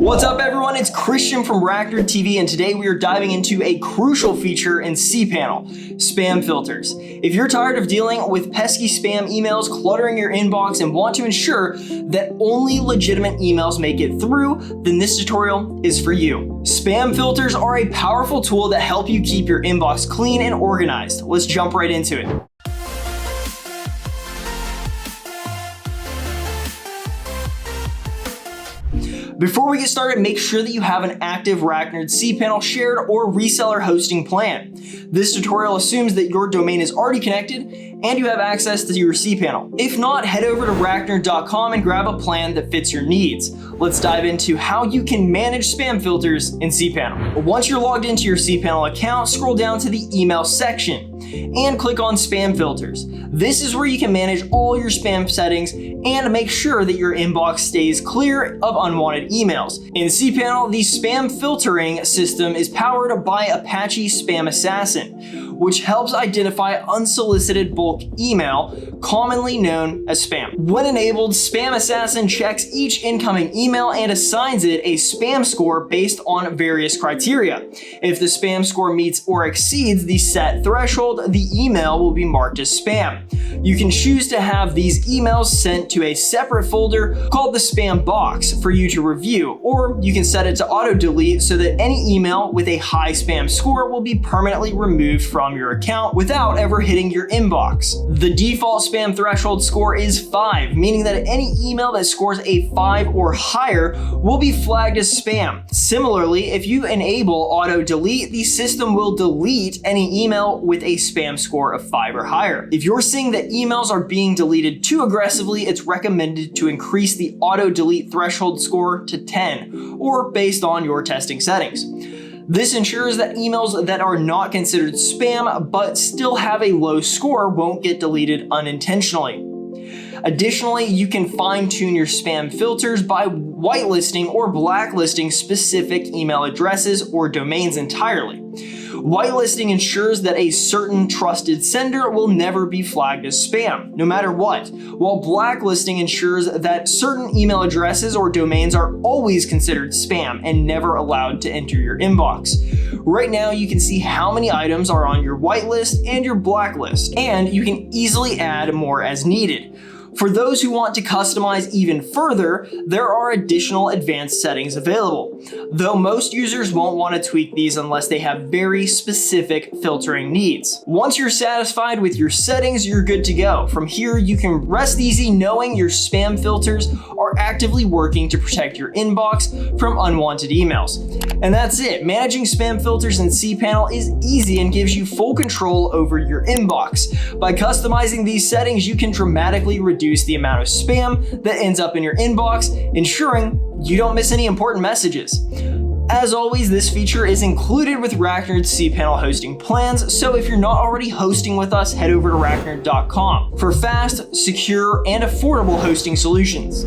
What's up everyone, it's Christian from RackNerd TV, and today we are diving into a crucial feature in cPanel, spam filters. If you're tired of dealing with pesky spam emails cluttering your inbox and want to ensure that only legitimate emails make it through, then this tutorial is for you. Spam filters are a powerful tool that help you keep your inbox clean and organized. Let's jump right into it. Before we get started, make sure that you have an active RackNerd cPanel shared or reseller hosting plan. This tutorial assumes that your domain is already connected and you have access to your cPanel. If not, head over to RackNerd.com and grab a plan that fits your needs. Let's dive into how you can manage spam filters in cPanel. Once you're logged into your cPanel account, scroll down to the email section and click on spam filters. This is where you can manage all your spam settings and make sure that your inbox stays clear of unwanted emails. In cPanel, the spam filtering system is powered by Apache Spam Assassin, which helps identify unsolicited bulk email, commonly known as spam. When enabled, Spam Assassin checks each incoming email and assigns it a spam score based on various criteria. If the spam score meets or exceeds the set threshold, the email will be marked as spam. You can choose to have these emails sent to a separate folder called the spam box for you to review, or you can set it to auto delete so that any email with a high spam score will be permanently removed from your account without ever hitting your inbox. The default spam threshold score is 5, meaning that any email that scores a 5 or higher will be flagged as spam. Similarly, if you enable auto delete, the system will delete any email with a spam score of 5 or higher. If you're seeing that emails are being deleted too aggressively, it's recommended to increase the auto delete threshold score to 10, or based on your testing settings. This ensures that emails that are not considered spam but still have a low score won't get deleted unintentionally. Additionally, you can fine-tune your spam filters by whitelisting or blacklisting specific email addresses or domains entirely. Whitelisting ensures that a certain trusted sender will never be flagged as spam, no matter what, while blacklisting ensures that certain email addresses or domains are always considered spam and never allowed to enter your inbox. Right now, you can see how many items are on your whitelist and your blacklist, and you can easily add more as needed. For those who want to customize even further, there are additional advanced settings available, though most users won't want to tweak these unless they have very specific filtering needs. Once you're satisfied with your settings, you're good to go. From here, you can rest easy knowing your spam filters are actively working to protect your inbox from unwanted emails. And that's it. Managing spam filters in cPanel is easy and gives you full control over your inbox. By customizing these settings, you can dramatically reduce the amount of spam that ends up in your inbox, ensuring you don't miss any important messages. As always, this feature is included with RackNerd's cPanel hosting plans, so if you're not already hosting with us, head over to RackNerd.com for fast, secure, and affordable hosting solutions.